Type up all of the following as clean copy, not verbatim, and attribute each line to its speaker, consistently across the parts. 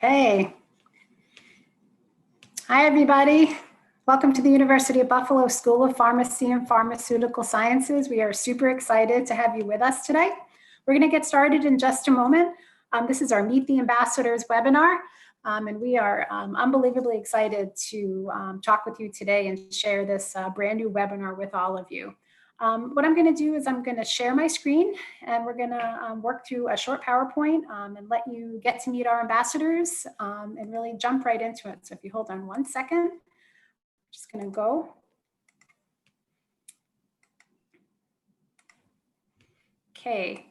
Speaker 1: Okay. Hi, everybody. Welcome to the University of Buffalo School of Pharmacy and Pharmaceutical Sciences. We are super excited to have you with us today. We're going to get started in just a moment. This is our Meet the Ambassadors webinar, and we are unbelievably excited to talk with you today and share this brand new webinar with all of you. What I'm going to do is I'm going to share my screen, and we're going to work through a short PowerPoint and let you get to meet our ambassadors and really jump right into it. So if you hold on one second, I'm just going to go. Okay.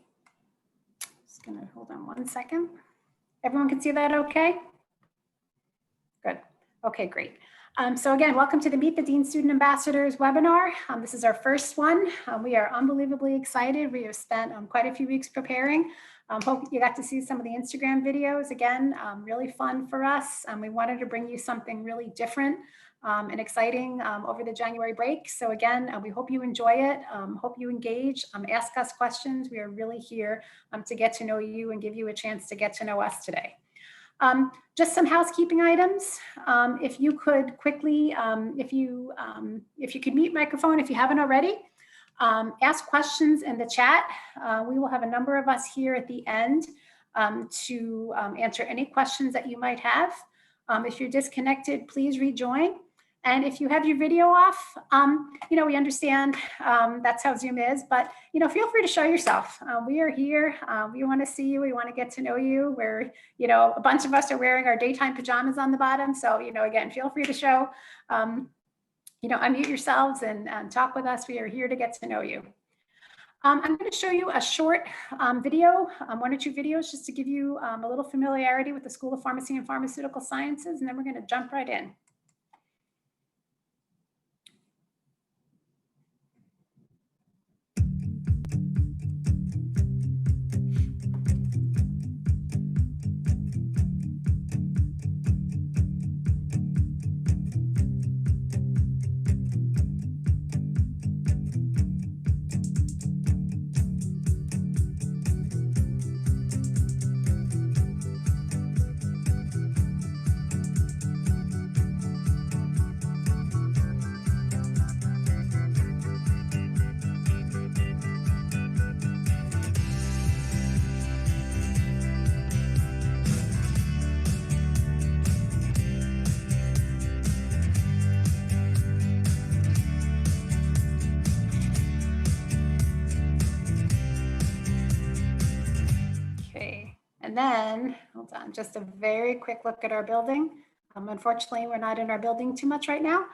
Speaker 1: Just going to hold on one second. Everyone can see that okay? Good. Okay, great. So again, welcome to the Meet the Dean Student Ambassadors webinar. This is our first one. We are unbelievably excited. We have spent quite a few weeks preparing. Hope you got to see some of the Instagram videos. Again, really fun for us. We wanted to bring you something really different and exciting over the January break. So again, we hope you enjoy it. Hope you engage, ask us questions. We are really here to get to know you and give you a chance to get to know us today. Just some housekeeping items. If you could quickly, if you could mute microphone if you haven't already, ask questions in the chat. We will have a number of us here at the end to answer any questions that you might have. If you're disconnected, please rejoin. And if you have your video off, we understand that's how Zoom is, but, feel free to show yourself. We are here. We want to see you. We want to get to know you. We're, a bunch of us are wearing our daytime pajamas on the bottom. So, again, feel free to show, unmute yourselves and talk with us. We are here to get to know you. I'm going to show you a short video, one or two videos, just to give you a little familiarity with the School of Pharmacy and Pharmaceutical Sciences, and then we're going to jump right in. And then, hold on, just a very quick look at our building. Unfortunately, we're not in our building too much right now.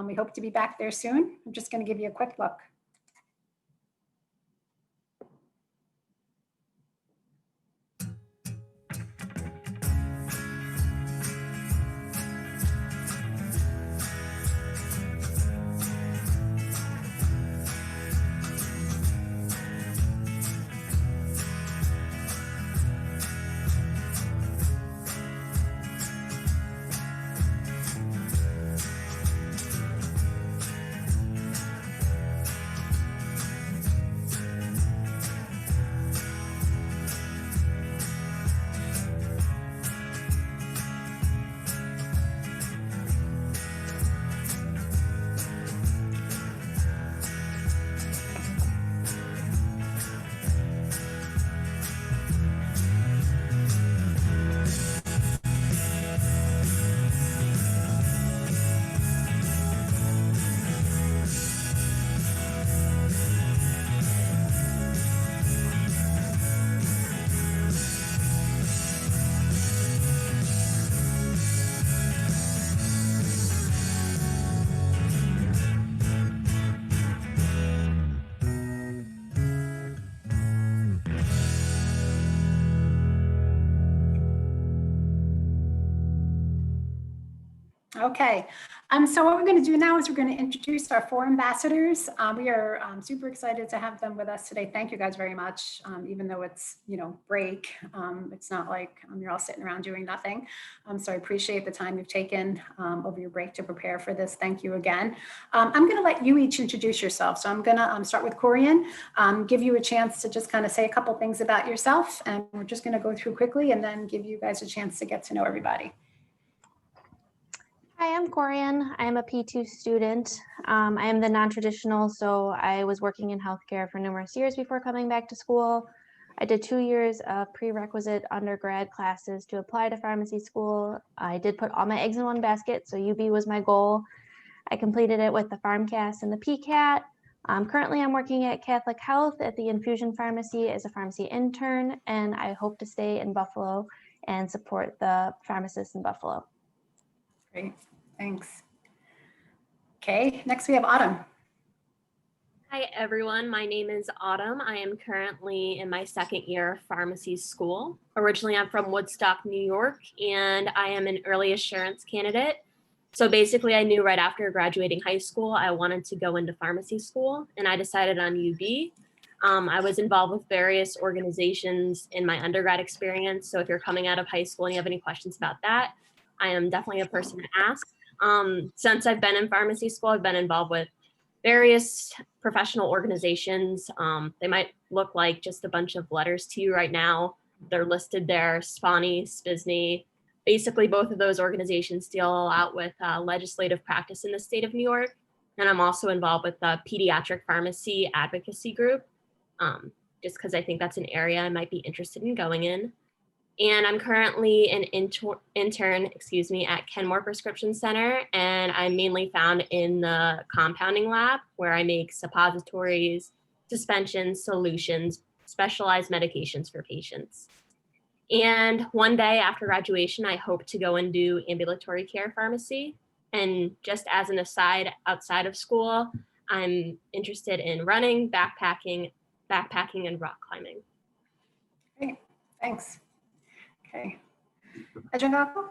Speaker 1: We hope to be back there soon. I'm just going to give you a quick look. Okay, so what we're going to do now is we're going to introduce our 4 ambassadors. We are super excited to have them with us today. Thank you guys very much. Even though it's, break, it's not like you're all sitting around doing nothing. So I appreciate the time you've taken over your break to prepare for this. Thank you again. I'm going to let you each introduce yourself. So I'm going to start with Corian, give you a chance to just kind of say a couple things about yourself. And we're just going to go through quickly and then give you guys a chance to get to know everybody.
Speaker 2: Hi, I'm Corian. I'm a P2 student. I am the non-traditional, so I was working in healthcare for numerous years before coming back to school. I did 2 years of prerequisite undergrad classes to apply to pharmacy school. I did put all my eggs in one basket, so UB was my goal. I completed it with the PharmCast and the PCAT. Currently, I'm working at Catholic Health at the Infusion Pharmacy as a pharmacy intern, and I hope to stay in Buffalo and support the pharmacists in Buffalo.
Speaker 1: Great, thanks. Okay, next we have Autumn.
Speaker 3: Hi everyone, my name is Autumn. I am currently in my 2nd year of pharmacy school. Originally, I'm from Woodstock, New York, and I am an early assurance candidate. So basically, I knew right after graduating high school, I wanted to go into pharmacy school, and I decided on UB. I was involved with various organizations in my undergrad experience. So if you're coming out of high school and you have any questions about that, I am definitely a person to ask. Since I've been in pharmacy school, I've been involved with various professional organizations. They might look like just a bunch of letters to you right now. They're listed there, SPANI, SPISNI. Basically, both of those organizations deal out with legislative practice in the state of New York. And I'm also involved with the Pediatric Pharmacy Advocacy Group, just because I think that's an area I might be interested in going in. And I'm currently an intern at Kenmore Prescription Center, and I'm mainly found in the compounding lab where I make suppositories, suspensions, solutions, specialized medications for patients. And one day after graduation, I hope to go and do ambulatory care pharmacy. And just as an aside, outside of school, I'm interested in running, backpacking, and rock climbing.
Speaker 1: Great, thanks. Okay. Ajangako?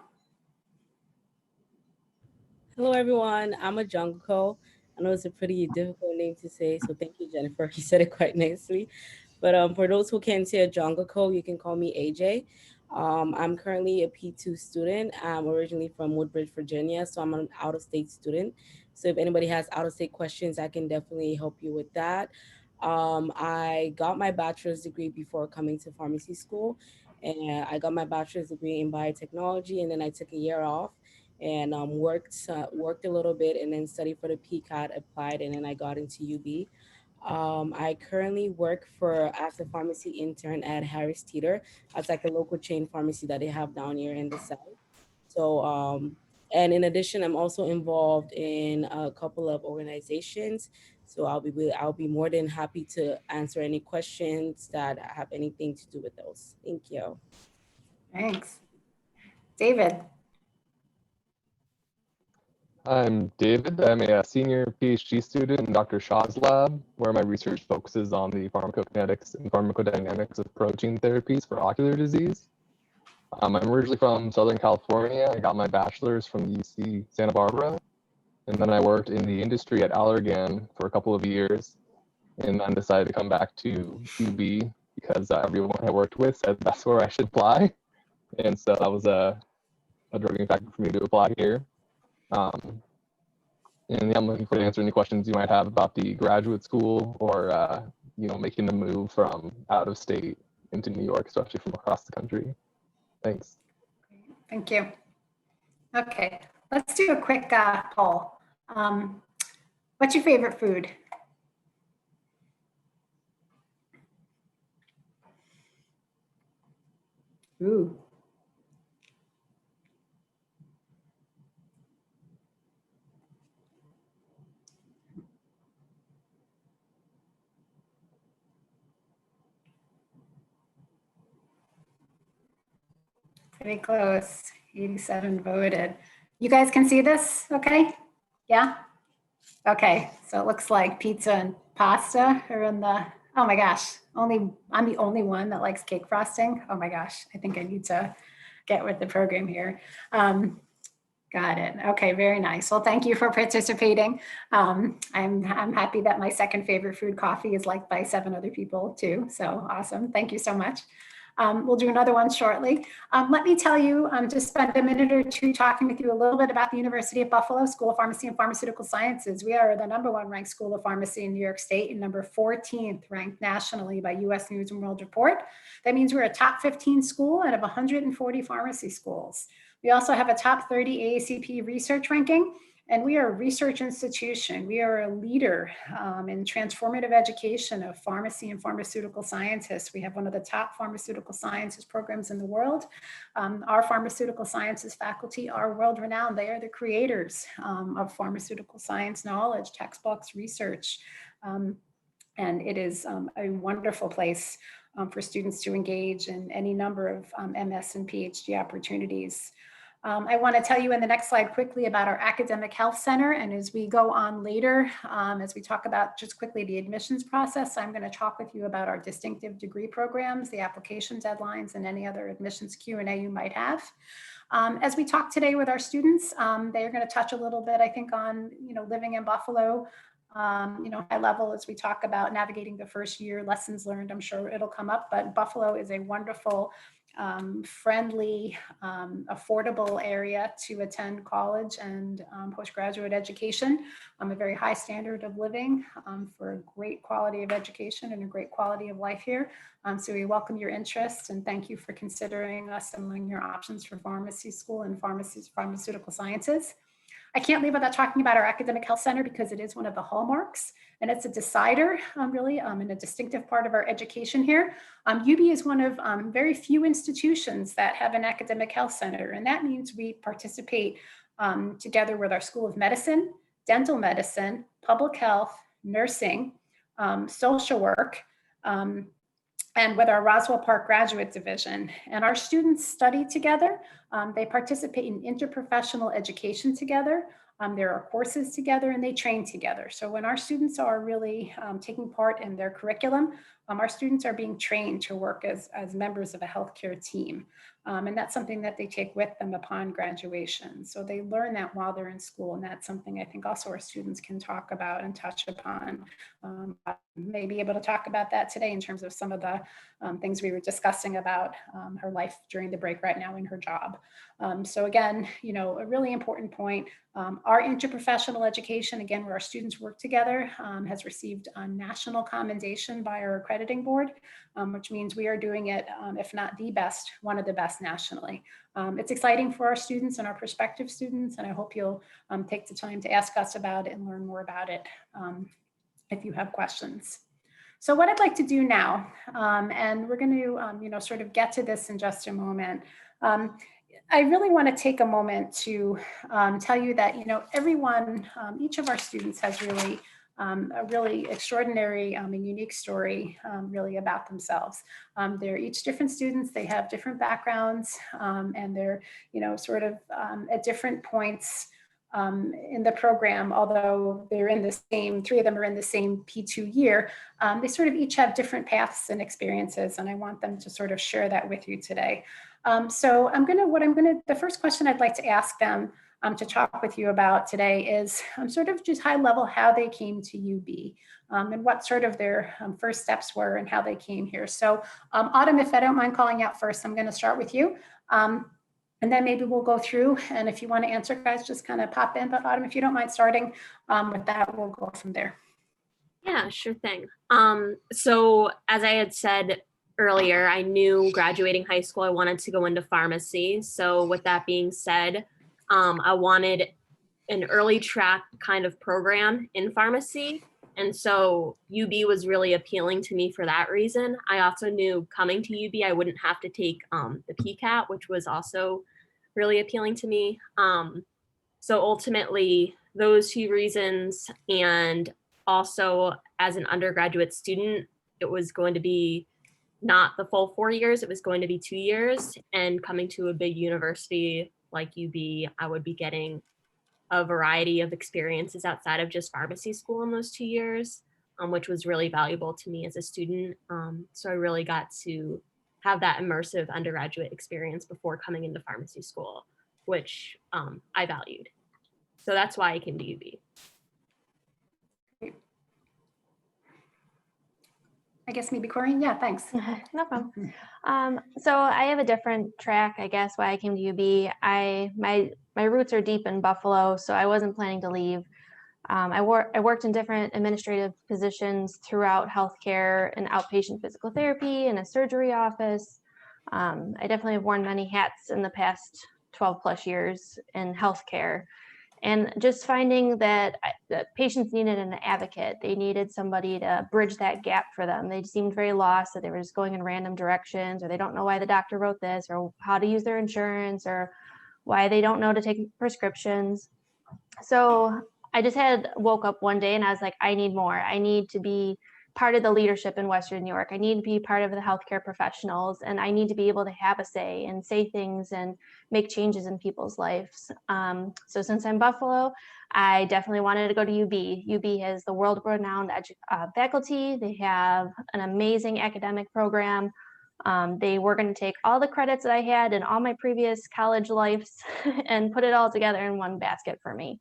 Speaker 4: Hello, everyone. I'm Ajangako. I know it's a pretty difficult name to say, so thank you, Jennifer. You said it quite nicely. But for those who can't say Ajangako, you can call me AJ. I'm currently a P2 student. I'm originally from Woodbridge, Virginia, so I'm an out-of-state student. So if anybody has out-of-state questions, I can definitely help you with that. I got my bachelor's degree before coming to pharmacy school. And I got my bachelor's degree in biotechnology, and then I took a year off and worked a little bit, and then studied for the PCAT, applied, and then I got into UB. I currently work as a pharmacy intern at Harris Teeter. That's like a local chain pharmacy that they have down here in the South. So, and in addition, I'm also involved in a couple of organizations. So I'll be more than happy to answer any questions that have anything to do with those. Thank you.
Speaker 1: Thanks. David?
Speaker 5: I'm David. I'm a senior PhD student in Dr. Shah's lab, where my research focuses on the pharmacokinetics and pharmacodynamics of protein therapies for ocular disease. I'm originally from Southern California. I got my bachelor's from UC Santa Barbara, and then I worked in the industry at Allergan for a couple of years, and then decided to come back to UB because everyone I worked with said that's where I should apply, and so that was a driving factor for me to apply here. And yeah, I'm looking forward to answering any questions you might have about the graduate school or making the move from out of state into New York, especially from across the country. Thanks.
Speaker 1: Thank you. Okay, let's do a quick poll. What's your favorite food? Ooh. Pretty close, 87 voted. You guys can see this, okay? Yeah? Okay, so it looks like pizza and pasta are in the, oh my gosh, I'm the only one that likes cake frosting. Oh my gosh, I think I need to get with the program here. Got it. Okay, very nice. Well, thank you for participating. I'm happy that my second favorite food, coffee, is liked by 7 other people too. So awesome. Thank you so much. We'll do another one shortly. Let me tell you, just spend a minute or two talking with you a little bit about the University of Buffalo School of Pharmacy and Pharmaceutical Sciences. We are the #1 ranked school of pharmacy in New York State and number 14th ranked nationally by US News and World Report. That means we're a top 15 school out of 140 pharmacy schools. We also have a top 30 AACP research ranking, and we are a research institution. We are a leader in transformative education of pharmacy and pharmaceutical scientists. We have one of the top pharmaceutical sciences programs in the world. Our pharmaceutical sciences faculty are world-renowned. They are the creators of pharmaceutical science knowledge, textbooks, research. And it is a wonderful place for students to engage in any number of MS and PhD opportunities. I want to tell you in the next slide quickly about our academic health center. And as we go on later, as we talk about just quickly the admissions process, I'm going to talk with you about our distinctive degree programs, the application deadlines, and any other admissions Q&A you might have. As we talk today with our students, they are going to touch a little bit, I think, on living in Buffalo, high level as we talk about navigating the first year, lessons learned. I'm sure it'll come up, but Buffalo is a wonderful, friendly, affordable area to attend college and postgraduate education. A very high standard of living for a great quality of education and a great quality of life here. So we welcome your interest and thank you for considering us among your options for pharmacy school and pharmaceutical sciences. I can't leave without talking about our academic health center because it is one of the hallmarks and it's a decider really and a distinctive part of our education here. UB is one of very few institutions that have an academic health center, and that means we participate together with our School of Medicine, Dental Medicine, Public Health, Nursing, Social Work, and with our Roswell Park Graduate Division. And our students study together. They participate in interprofessional education together. There are courses together and they train together. So when our students are really taking part in their curriculum, our students are being trained to work as members of a healthcare team. And that's something that they take with them upon graduation. So they learn that while they're in school. And that's something I think also our students can talk about and touch upon. May be able to talk about that today in terms of some of the things we were discussing about her life during the break right now in her job. So again, a really important point. Our interprofessional education, again, where our students work together, has received a national commendation by our accrediting board, which means we are doing it, if not the best, one of the best nationally. It's exciting for our students and our prospective students, and I hope you'll take the time to ask us about it and learn more about it if you have questions. So what I'd like to do now, and we're going to, sort of get to this in just a moment. I really want to take a moment to tell you that, everyone, each of our students has really a really extraordinary and unique story really about themselves. They're each different students, they have different backgrounds, and they're, sort of at different points in the program, although they're in the same, 3 of them are in the same P2 year, they sort of each have different paths and experiences, and I want them to sort of share that with you today. So the first question I'd like to ask them to talk with you about today is sort of just high level how they came to UB and what sort of their first steps were and how they came here. So Autumn, if I don't mind calling out first, I'm going to start with you. And then maybe we'll go through, and if you want to answer, guys, just kind of pop in. But Autumn, if you don't mind starting with that, we'll go from there.
Speaker 3: Yeah, sure thing. So as I had said earlier, I knew graduating high school, I wanted to go into pharmacy. So with that being said, I wanted an early track kind of program in pharmacy. And so UB was really appealing to me for that reason. I also knew coming to UB, I wouldn't have to take the PCAT, which was also really appealing to me. So ultimately, those 2 reasons, and also as an undergraduate student, it was going to be not the full 4 years, it was going to be 2 years. And coming to a big university like UB, I would be getting a variety of experiences outside of just pharmacy school in those 2 years, which was really valuable to me as a student. So I really got to have that immersive undergraduate experience before coming into pharmacy school, which I valued. So that's why I came to UB.
Speaker 1: I guess maybe Corinne. Yeah, thanks.
Speaker 2: No problem. So I have a different track, I guess, why I came to UB. My roots are deep in Buffalo, so I wasn't planning to leave. I worked in different administrative positions throughout healthcare and outpatient physical therapy in a surgery office. I definitely have worn many hats in the past 12 plus years in healthcare. And just finding that patients needed an advocate. They needed somebody to bridge that gap for them. They seemed very lost, that they were just going in random directions, or they don't know why the doctor wrote this, or how to use their insurance, or why they don't know to take prescriptions. So I just woke up one day and I was like, I need more. I need to be part of the leadership in Western New York. I need to be part of the healthcare professionals, and I need to be able to have a say and say things and make changes in people's lives. So since I'm Buffalo, I definitely wanted to go to UB. UB has the world-renowned faculty. They have an amazing academic program. They were going to take all the credits that I had in all my previous college lives and put it all together in one basket for me.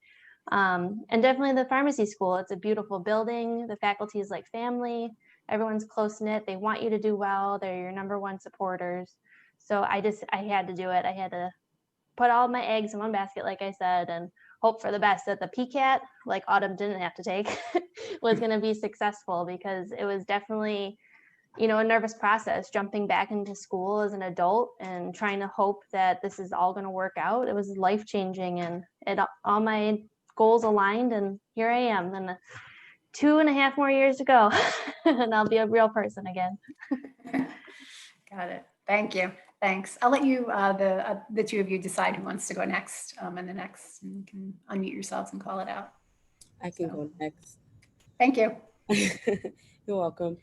Speaker 2: And definitely the pharmacy school. It's a beautiful building. The faculty is like family. Everyone's close knit. They want you to do well. They're your number one supporters. So I had to do it. I had to put all my eggs in one basket, like I said, and hope for the best that the PCAT, like Autumn didn't have to take, was going to be successful, because it was definitely, a nervous process jumping back into school as an adult and trying to hope that this is all going to work out. It was life-changing, and all my goals aligned, and here I am, and 2.5 more years to go and I'll be a real person again.
Speaker 1: Got it. Thank you. Thanks. I'll let you, the two of you, decide who wants to go next and the next, and you can unmute yourselves and call it out.
Speaker 4: I can go next.
Speaker 1: Thank you.
Speaker 4: You're welcome.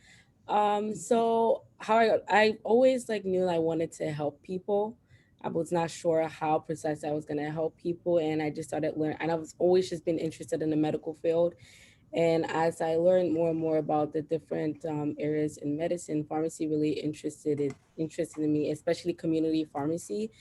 Speaker 4: So how I always knew I wanted to help people. I was not sure how precisely I was going to help people, and I just started learning, and I was always just been interested in the medical field. And as I learned more and more about the different areas in medicine, pharmacy really interested in me, especially community pharmacy.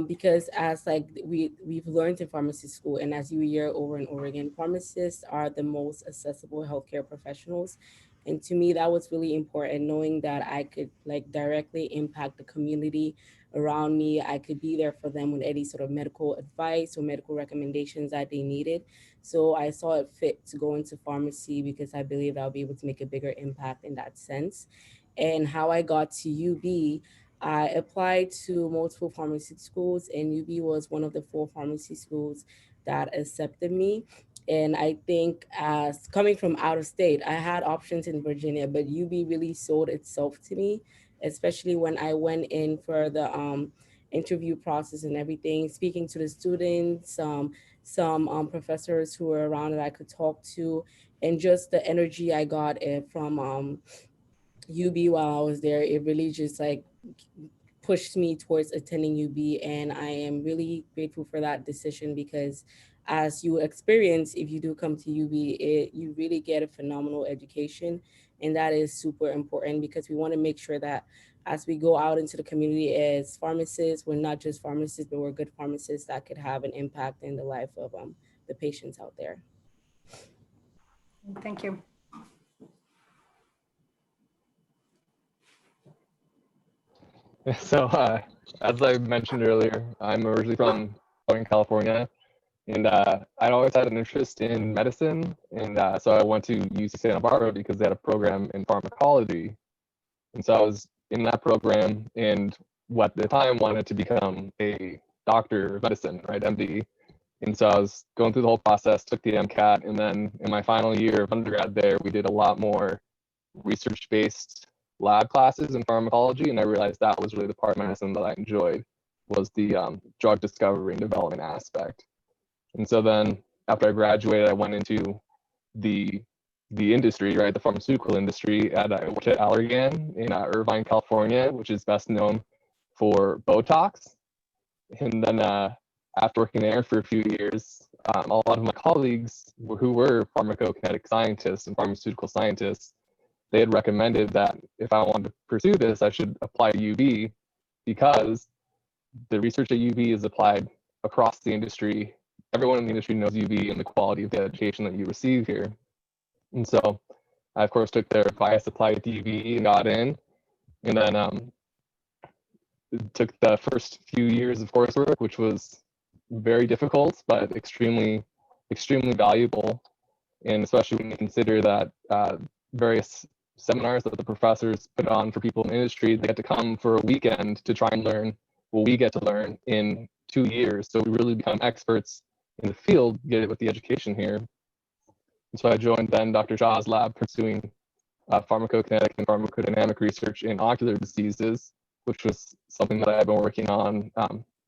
Speaker 4: Because as we've learned in pharmacy school, and as you hear over and over again, pharmacists are the most accessible healthcare professionals. And to me, that was really important, knowing that I could directly impact the community around me. I could be there for them with any sort of medical advice or medical recommendations that they needed. So I saw it fit to go into pharmacy because I believe I'll be able to make a bigger impact in that sense. And how I got to UB, I applied to multiple pharmacy schools, and UB was one of the 4 pharmacy schools that accepted me. And I think, as coming from out of state, I had options in Virginia, but UB really sold itself to me, especially when I went in for the interview process and everything, speaking to the students, some professors who were around that I could talk to, and just the energy I got from UB while I was there. It really just pushed me towards attending UB, and I am really grateful for that decision, because as you experience, if you do come to UB, you really get a phenomenal education, and that is super important, because we want to make sure that as we go out into the community as pharmacists, we're not just pharmacists, but we're good pharmacists that could have an impact in the life of the patients out there.
Speaker 1: Thank you.
Speaker 5: So as I mentioned earlier, I'm originally from Southern California, and I'd always had an interest in medicine, and so I went to UC Santa Barbara because they had a program in pharmacology. And so I was in that program, and at the time wanted to become a doctor of medicine, right, MD. And so I was going through the whole process, took the MCAT, and then in my final year of undergrad there, we did a lot more research-based lab classes in pharmacology, and I realized that was really the part of medicine that I enjoyed, was the drug discovery and development aspect. And so then after I graduated, I went into the industry, right, the pharmaceutical industry I worked at Allergan in Irvine, California, which is best known for Botox. And then after working there for a few years, a lot of my colleagues who were pharmacokinetic scientists and pharmaceutical scientists, they had recommended that if I wanted to pursue this, I should apply to UB, because the research at UB is applied across the industry, everyone in the industry knows UB and the quality of the education that you receive here. And so I, of course, took their advice, applied to UB and got in. And then took the first few years of coursework, which was very difficult, but extremely, extremely valuable. And especially when you consider that various seminars that the professors put on for people in the industry, they get to come for a weekend to try and learn what we get to learn in 2 years. So we really become experts in the field, get it with the education here. And so I joined then Dr. Shah's lab pursuing pharmacokinetic and pharmacodynamic research in ocular diseases, which was something that I've been working on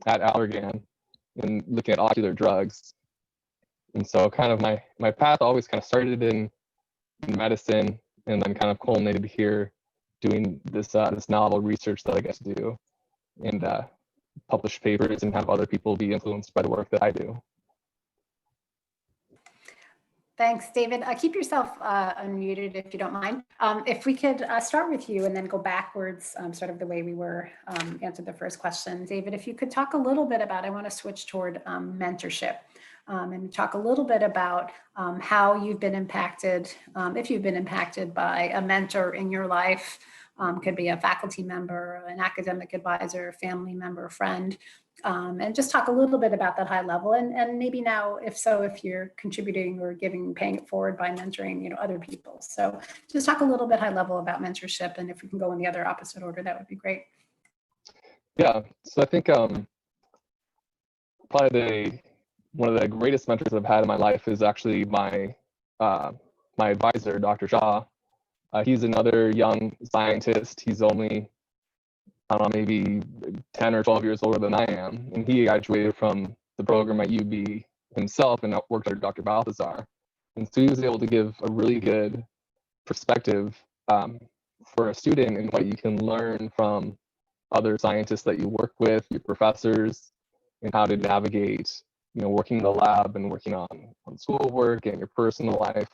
Speaker 5: at Allergan and looking at ocular drugs. And so kind of my path always kind of started in medicine and then kind of culminated here doing this novel research that I get to do and publish papers and have other people be influenced by the work that I do.
Speaker 1: Thanks, David. Keep yourself unmuted if you don't mind. If we could start with you and then go backwards, sort of the way we were answered the first question. David, if you could talk a little bit about, I want to switch toward mentorship and talk a little bit about how you've been impacted, if you've been impacted by a mentor in your life. Could be a faculty member, an academic advisor, family member, friend. And just talk a little bit about that high level and maybe now, if so, if you're contributing or paying it forward by mentoring, other people. So just talk a little bit high level about mentorship, and if we can go in the other opposite order, that would be great.
Speaker 5: Yeah, so I think probably one of the greatest mentors I've had in my life is actually my advisor, Dr. Shah. He's another young scientist. He's only, I don't know, maybe 10 or 12 years older than I am. And he graduated from the program at UB himself and worked under Dr. Balthazar. And so he was able to give a really good perspective for a student and what you can learn from other scientists that you work with, your professors, and how to navigate, working in the lab and working on schoolwork and your personal life.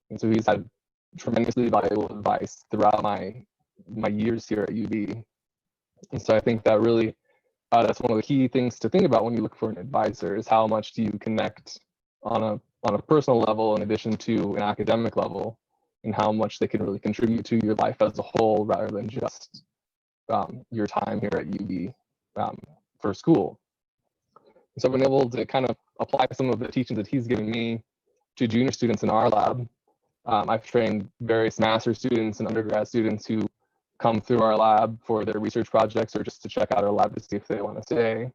Speaker 5: And so he's had tremendously valuable advice throughout my years here at UB. And so I think that really, that's one of the key things to think about when you look for an advisor is how much do you connect on a personal level in addition to an academic level, and how much they can really contribute to your life as a whole rather than just your time here at UB for school. So I've been able to kind of apply some of the teachings that he's giving me to junior students in our lab. I've trained various master students and undergrad students who come through our lab for their research projects or just to check out our lab to see if they want to stay.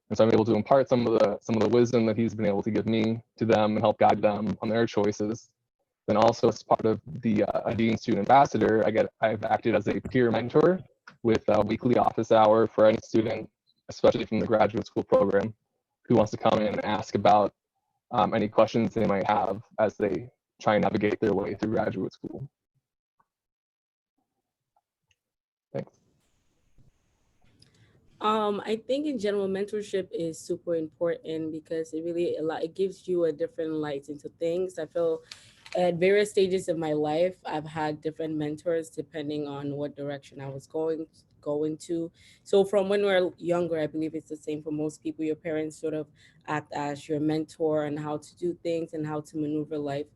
Speaker 5: And so I'm able to impart some of the wisdom that he's been able to give me to them and help guide them on their choices. Then also as part of the Dean Student Ambassador, I've acted as a peer mentor with a weekly office hour for any student, especially from the graduate school program, who wants to come in and ask about any questions they might have as they try and navigate their way through graduate school. Thanks.
Speaker 4: I think in general, mentorship is super important because it gives you a different light into things. I feel at various stages of my life, I've had different mentors depending on what direction I was going to. So from when we're younger, I believe it's the same for most people. Your parents sort of act as your mentor on how to do things and how to maneuver life.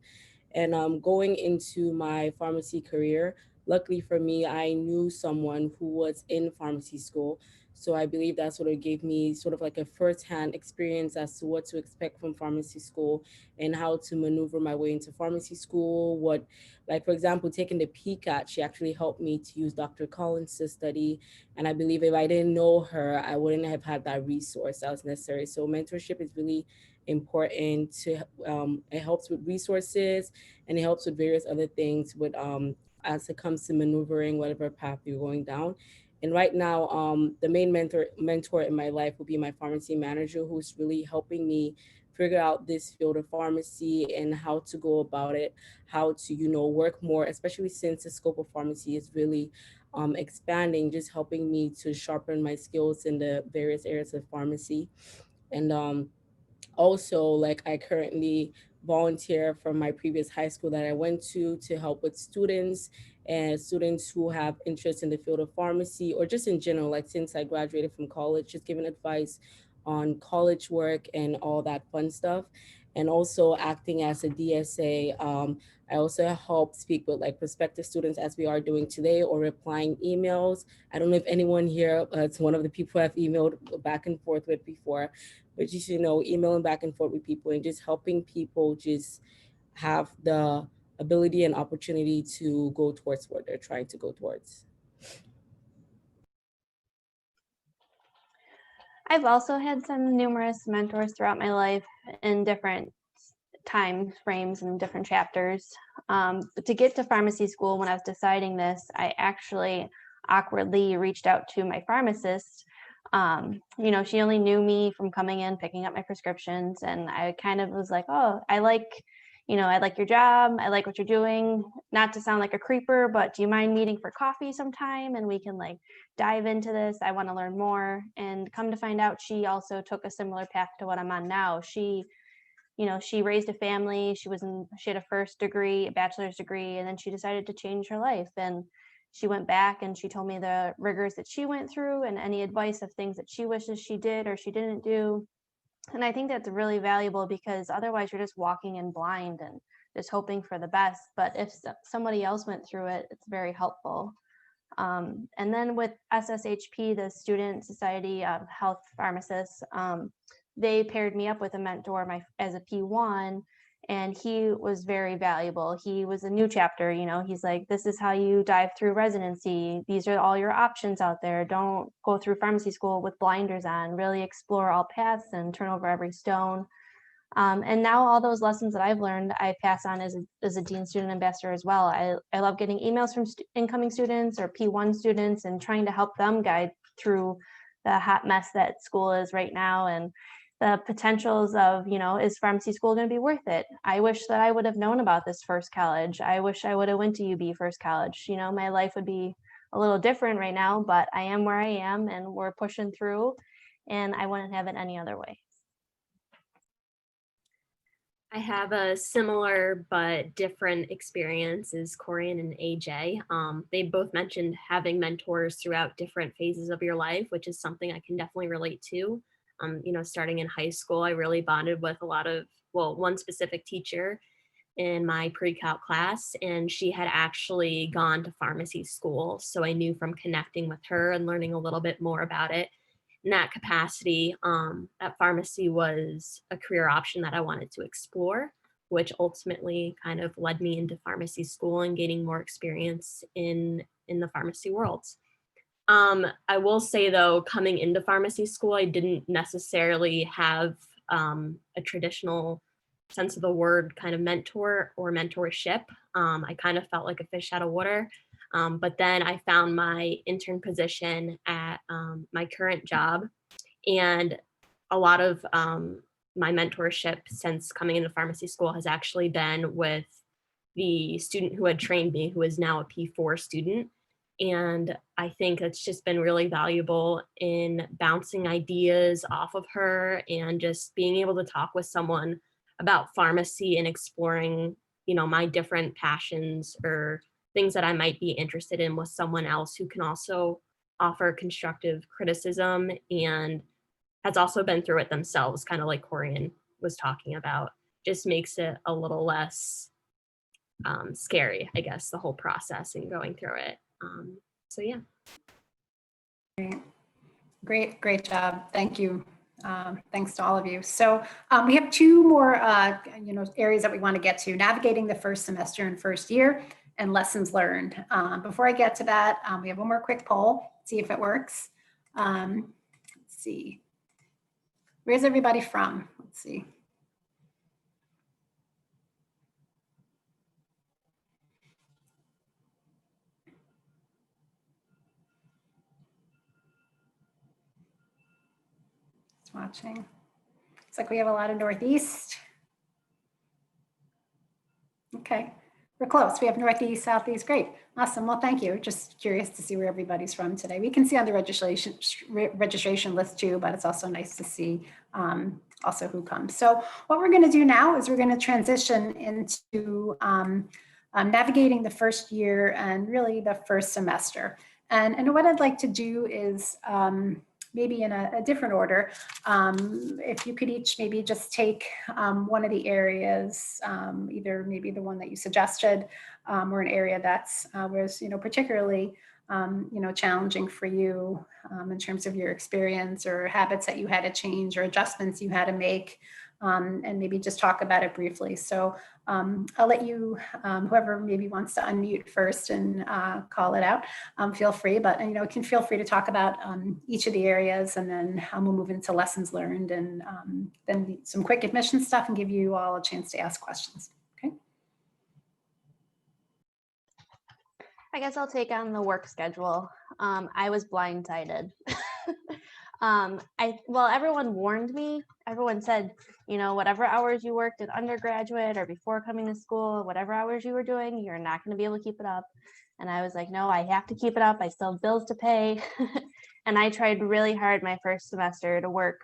Speaker 4: And going into my pharmacy career, luckily for me, I knew someone who was in pharmacy school. So I believe that sort of gave me sort of like a firsthand experience as to what to expect from pharmacy school and how to maneuver my way into pharmacy school. Like for example, taking the PCAT, she actually helped me to use Dr. Collins' study. And I believe if I didn't know her, I wouldn't have had that resource that was necessary. So mentorship is really important it helps with resources and it helps with various other things as it comes to maneuvering whatever path you're going down. And right now, the main mentor in my life will be my pharmacy manager, who's really helping me figure out this field of pharmacy and how to go about it, how to, work more, especially since the scope of pharmacy is really expanding, just helping me to sharpen my skills in the various areas of pharmacy. And also, like I currently volunteer from my previous high school that I went to help with students and students who have interest in the field of pharmacy or just in general, like since I graduated from college, just giving advice on college work and all that fun stuff. And also acting as a DSA. I also help speak with like prospective students as we are doing today, or replying emails. I don't know if anyone here, it's one of the people I've emailed back and forth with before, but you should know, emailing back and forth with people and just helping people just have the ability and opportunity to go towards what they're trying to go towards.
Speaker 2: I've also had some numerous mentors throughout my life in different time frames and different chapters. But to get to pharmacy school, when I was deciding this, I actually awkwardly reached out to my pharmacist. You know, she only knew me from coming in, picking up my prescriptions, and I kind of was like, oh, I like your job. I like what you're doing. Not to sound like a creeper, but do you mind meeting for coffee sometime? And we can like dive into this. I want to learn more. And come to find out, she also took a similar path to what I'm on now. She raised a family. She had a first degree, a bachelor's degree, and then she decided to change her life. And she went back and she told me the rigors that she went through and any advice of things that she wishes she did or she didn't do. And I think that's really valuable, because otherwise you're just walking in blind and just hoping for the best. But if somebody else went through it, it's very helpful. And then with SSHP, the Student Society of Health Pharmacists, they paired me up with a mentor as a P1, and he was very valuable. He was a new chapter, he's like, this is how you dive through residency. These are all your options out there. Don't go through pharmacy school with blinders on, really explore all paths and turn over every stone. And now all those lessons that I've learned, I pass on as a Dean Student Ambassador as well. I love getting emails from incoming students or P1 students and trying to help them guide through the hot mess that school is right now, and the potentials of, is pharmacy school going to be worth it? I wish that I would have known about this first college. I wish I would have went to UB first college. My life would be a little different right now, but I am where I am and we're pushing through, and I wouldn't have it any other way.
Speaker 3: I have a similar but different experience as Corian and AJ. They both mentioned having mentors throughout different phases of your life, which is something I can definitely relate to. Starting in high school, I really bonded with one specific teacher in my pre-calc class, and she had actually gone to pharmacy school. So I knew from connecting with her and learning a little bit more about it in that capacity, that pharmacy was a career option that I wanted to explore, which ultimately kind of led me into pharmacy school and gaining more experience in the pharmacy world. I will say though, coming into pharmacy school, I didn't necessarily have a traditional sense of the word kind of mentor or mentorship. I kind of felt like a fish out of water. But then I found my intern position at my current job, and a lot of my mentorship since coming into pharmacy school has actually been with the student who had trained me, who is now a P4 student. And I think it's just been really valuable in bouncing ideas off of her and just being able to talk with someone about pharmacy and exploring, my different passions or things that I might be interested in with someone else who can also offer constructive criticism and has also been through it themselves, kind of like Corian was talking about. Just makes it a little less scary, I guess, the whole process and going through it. So yeah.
Speaker 1: Great job. Thank you. Thanks to all of you. So we have two more areas that we want to get to: navigating the first semester and first year, and lessons learned. Before I get to that, we have one more quick poll, see if it works. Let's see. Where's everybody from? Let's see. Just watching. Looks like we have a lot of Northeast. Okay, we're close. We have Northeast, Southeast. Great. Awesome. Well, thank you. Just curious to see where everybody's from today. We can see on the registration list too, but it's also nice to see also who comes. So what we're going to do now is we're going to transition into navigating the first year and really the first semester. And what I'd like to do is maybe in a different order, if you could each maybe just take one of the areas, either maybe the one that you suggested, or an area that's was, particularly challenging for you in terms of your experience or habits that you had to change or adjustments you had to make, and maybe just talk about it briefly. So I'll let you, whoever maybe wants to unmute first and call it out, feel free, but can feel free to talk about each of the areas, and then we'll move into lessons learned, and then some quick admission stuff, and give you all a chance to ask questions. Okay.
Speaker 2: I guess I'll take on the work schedule. I was blindsided. Well, everyone warned me. Everyone said, whatever hours you worked in undergraduate or before coming to school, whatever hours you were doing, you're not going to be able to keep it up. And I was like, no, I have to keep it up. I still have bills to pay. And I tried really hard my first semester to work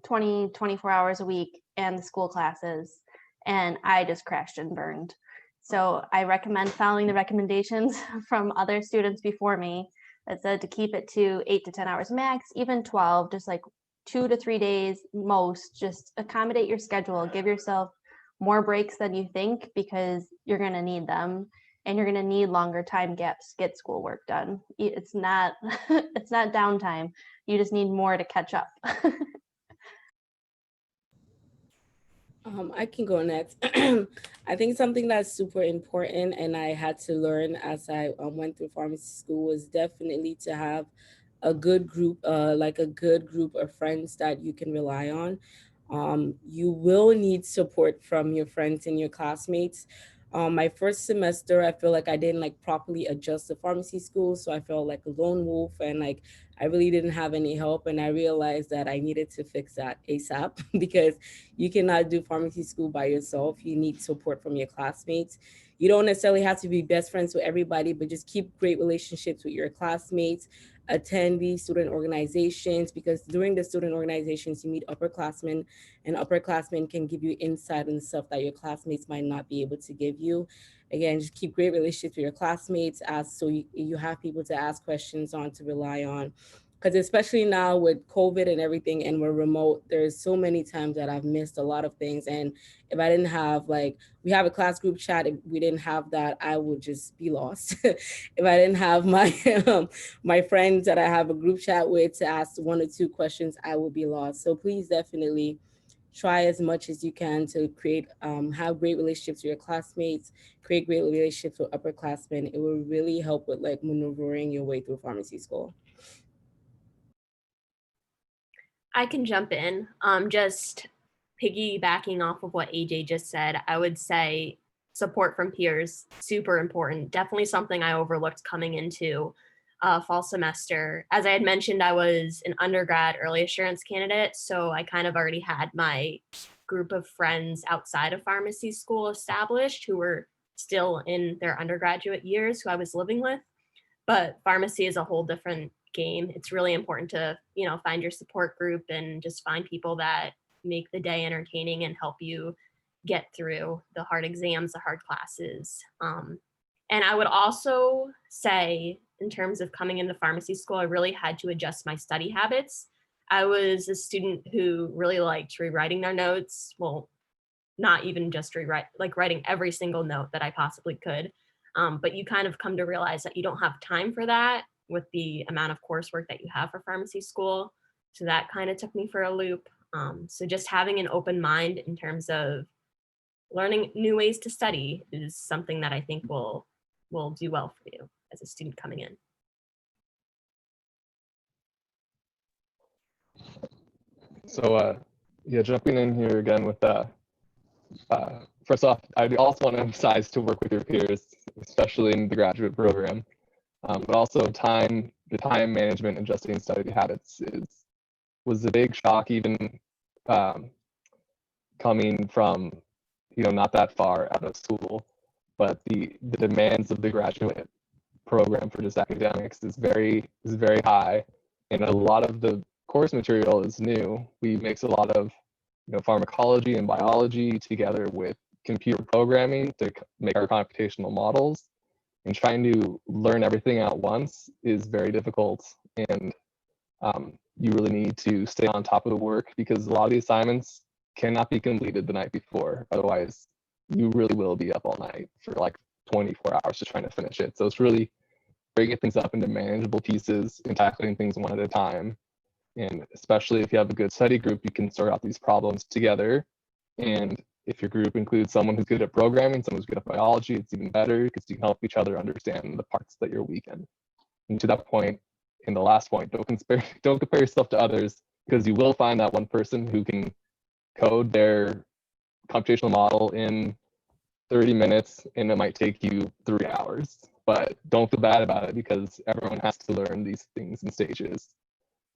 Speaker 2: 24 hours a week and the school classes. And I just crashed and burned. So I recommend following the recommendations from other students before me that said to keep it to 8 to 10 hours max, even 12, just like 2 to 3 days most. Just accommodate your schedule, give yourself more breaks than you think, because you're going to need them, and you're going to need longer time gaps to get schoolwork done. It's not it's not downtime. You just need more to catch up.
Speaker 4: I can go next. I think something that's super important, and I had to learn as I went through pharmacy school, was definitely to have a good group, like a good group of friends that you can rely on. You will need support from your friends and your classmates. My first semester, I feel like I didn't properly adjust to pharmacy school, so I felt like a lone wolf, and I really didn't have any help. And I realized that I needed to fix that ASAP because you cannot do pharmacy school by yourself. You need support from your classmates. You don't necessarily have to be best friends with everybody, but just keep great relationships with your classmates. Attend these student organizations, because during the student organizations, you meet upperclassmen, and upperclassmen can give you insight and stuff that your classmates might not be able to give you. Again, just keep great relationships with your classmates, so you have people to ask questions on, to rely on. Because especially now with COVID and everything, and we're remote, there's so many times that I've missed a lot of things. And if I didn't have, we have a class group chat, if we didn't have that, I would just be lost. If I didn't have my my friends that I have a group chat with to ask 1 or 2 questions, I would be lost. So please definitely try as much as you can to create, have great relationships with your classmates, create great relationships with upperclassmen. It will really help with maneuvering your way through pharmacy school.
Speaker 3: I can jump in. Just piggybacking off of what AJ just said, I would say support from peers, super important. Definitely something I overlooked coming into fall semester. As I had mentioned, I was an undergrad early assurance candidate, so I kind of already had my group of friends outside of pharmacy school established who were still in their undergraduate years who I was living with. But pharmacy is a whole different game. It's really important to, find your support group and just find people that make the day entertaining and help you get through the hard exams, the hard classes. And I would also say, in terms of coming into pharmacy school, I really had to adjust my study habits. I was a student who really liked rewriting their notes. Well, not even just writing every single note that I possibly could. But you kind of come to realize that you don't have time for that with the amount of coursework that you have for pharmacy school. So that kind of took me for a loop. So just having an open mind in terms of learning new ways to study is something that I think will do well for you as a student coming in.
Speaker 5: So yeah, jumping in here again with first off, I also want to emphasize to work with your peers, especially in the graduate program. But also the time management and adjusting study habits was a big shock, even coming from not that far out of school. But the demands of the graduate program for just academics is very high, and a lot of the course material is new. We mix a lot of pharmacology and biology together with computer programming to make our computational models, and trying to learn everything at once is very difficult. And You really need to stay on top of the work because a lot of the assignments cannot be completed the night before. Otherwise, you really will be up all night for like 24 hours just trying to finish it. So it's really breaking things up into manageable pieces and tackling things one at a time. And especially if you have a good study group, you can sort out these problems together. And if your group includes someone who's good at programming, someone who's good at biology, it's even better because you can help each other understand the parts that you're weak in. And to that point, in the last point, don't compare yourself to others because you will find that one person who can code their computational model in 30 minutes and it might take you 3 hours. But don't feel bad about it because everyone has to learn these things in stages.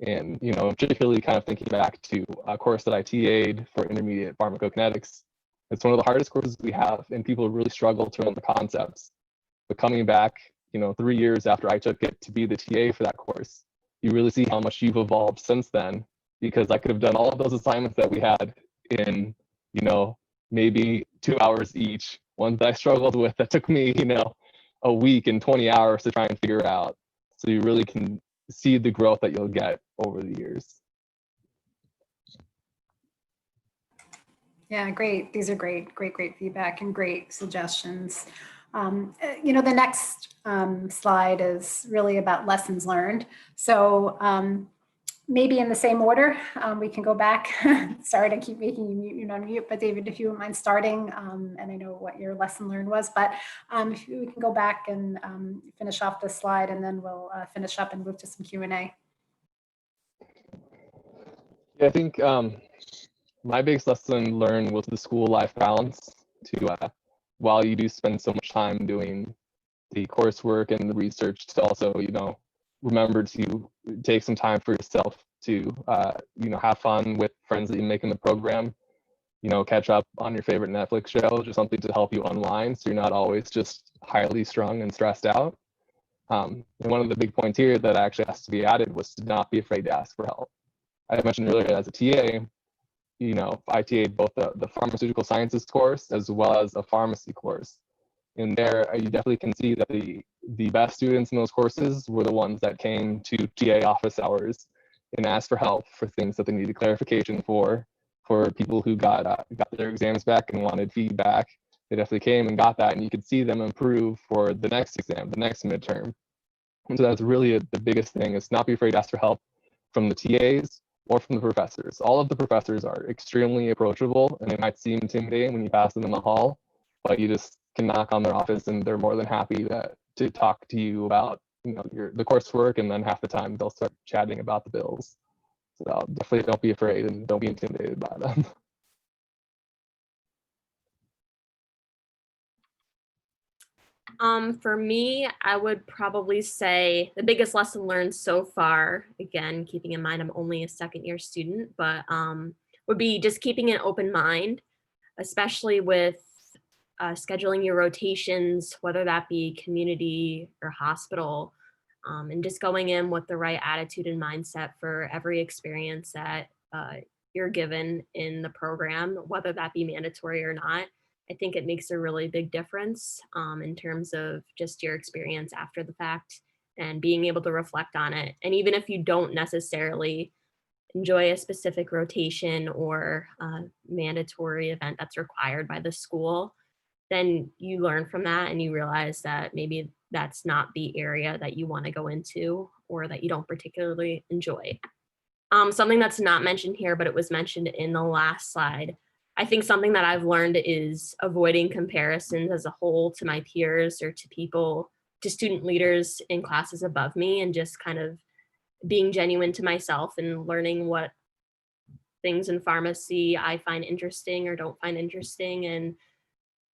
Speaker 5: And, you know, particularly kind of thinking back to a course that I TA'd for intermediate pharmacokinetics, it's one of the hardest courses we have, and people really struggle to learn the concepts. But coming back, you know, 3 years after I took it to be the TA for that course, you really see how much you've evolved since then, because I could have done all of those assignments that we had in, you know, maybe 2 hours each, ones that I struggled with that took me, you know, a week and 20 hours to try and figure out. So you really can see the growth that you'll get over the years.
Speaker 1: Yeah, great. These are great feedback and great suggestions. You know, the next slide is really about lessons learned. So maybe in the same order, we can go back. Sorry to keep making you mute, but David, if you wouldn't mind starting, and I know what your lesson learned was, but if we can go back and finish off this slide, and then we'll finish up and move to some Q&A.
Speaker 5: Yeah, I think my biggest lesson learned was the school life balance. To while you do spend so much time doing the coursework and the research, to also, you know, remember to take some time for yourself to, you know, have fun with friends that you make in the program, you know, catch up on your favorite Netflix show, just something to help you unwind so you're not always just highly strung and stressed out. And one of the big points here that actually has to be added was to not be afraid to ask for help. I mentioned earlier as a TA, you know, I TA'd both the pharmaceutical sciences course as well as a pharmacy course. And there, you definitely can see that the best students in those courses were the ones that came to TA office hours and asked for help for things that they needed clarification for people who got their exams back and wanted feedback. They definitely came and got that, and you could see them improve for the next exam, the next midterm. And so that's really the biggest thing, is not be afraid to ask for help from the TAs or from the professors. All of the professors are extremely approachable, and they might seem intimidating when you pass them in the hall, but you just can knock on their office and they're more than happy to talk to you about, you know, the coursework, and then half the time they'll start chatting about the bills. So definitely don't be afraid and don't be intimidated by them.
Speaker 3: For me, I would probably say the biggest lesson learned so far, again, keeping in mind I'm only a second year student, but would be just keeping an open mind, especially with scheduling your rotations, whether that be community or hospital, and just going in with the right attitude and mindset for every experience that you're given in the program, whether that be mandatory or not. I think it makes a really big difference in terms of just your experience after the fact and being able to reflect on it. And even if you don't necessarily enjoy a specific rotation or mandatory event that's required by the school, then you learn from that and you realize that maybe that's not the area that you want to go into or that you don't particularly enjoy. Something that's not mentioned here, but it was mentioned in the last slide. I think something that I've learned is avoiding comparisons as a whole to my peers or to people, to student leaders in classes above me, and just kind of being genuine to myself and learning what things in pharmacy I find interesting or don't find interesting, and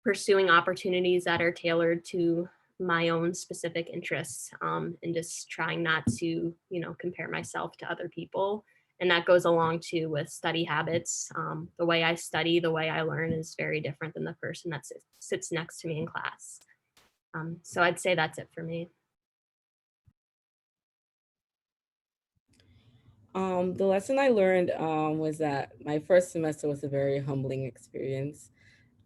Speaker 3: pursuing opportunities that are tailored to my own specific interests, and just trying not to, you know, compare myself to other people. And that goes along too with study habits. The way I study, the way I learn is very different than the person that sits next to me in class. So I'd say that's it for me.
Speaker 4: The lesson I learned was that my first semester was a very humbling experience.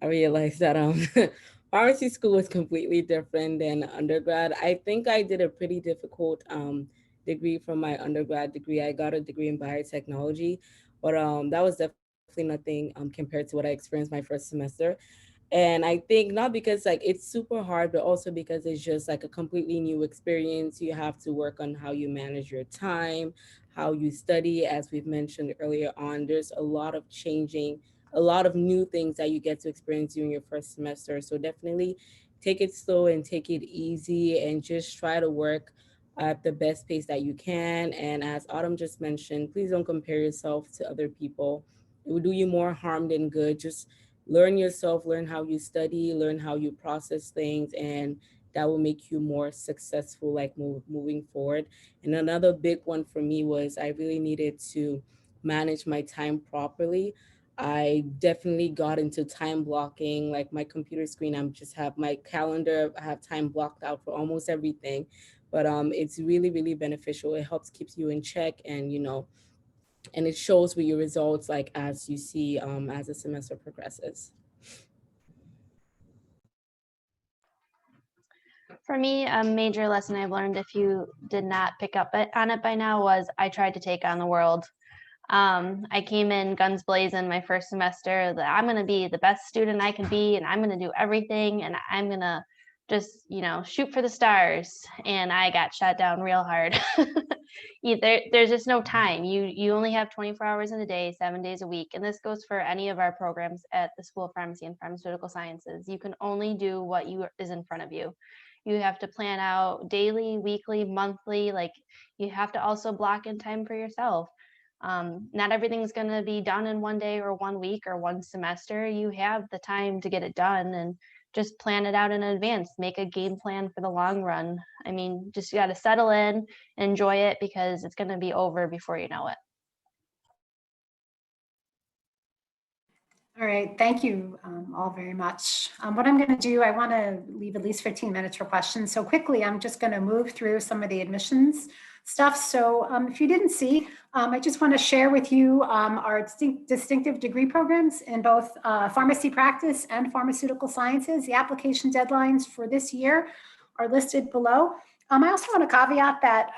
Speaker 4: I realized that pharmacy school was completely different than undergrad. I think I did a pretty difficult degree from my undergrad degree. I got a degree in biotechnology, but that was definitely nothing compared to what I experienced my first semester. And I think not because like it's super hard, but also because it's just like a completely new experience. You have to work on how you manage your time, how you study. As we've mentioned earlier on, there's a lot of changing, a lot of new things that you get to experience during your first semester. So definitely take it slow and take it easy and just try to work at the best pace that you can. And as Autumn just mentioned, please don't compare yourself to other people. It will do you more harm than good. Just learn yourself, learn how you study, learn how you process things, and that will make you more successful like moving forward. And another big one for me was I really needed to manage my time properly. I definitely got into time blocking, like my computer screen. I'm just have my calendar. I have time blocked out for almost everything, but it's really really beneficial. It helps keeps you in check, and and it shows with your results like as you see as the semester progresses.
Speaker 2: For me, a major lesson I've learned, if you did not pick up on it by now, was I tried to take on the world. I came in guns blazing my first semester that I'm going to be the best student I can be, and I'm going to do everything, and I'm going to just, shoot for the stars. And I got shot down real hard. There's just no time. You only have 24 hours in a day, 7 days a week. And this goes for any of our programs at the School of Pharmacy and Pharmaceutical Sciences. You can only do what is in front of you. You have to plan out daily, weekly, monthly. Like, you have to also block in time for yourself. Not everything's going to be done in one day or 1 week or one semester. You have the time to get it done, and just plan it out in advance. Make a game plan for the long run. I mean, just you got to settle in, enjoy it, because it's going to be over before you know it.
Speaker 1: All right, thank you all very much. What I'm going to do, I want to leave at least 15 minutes for questions. So quickly, I'm just going to move through some of the admissions stuff. So if you didn't see, I just want to share with you our distinctive degree programs in both pharmacy practice and pharmaceutical sciences. The application deadlines for this year are listed below. I also want to caveat that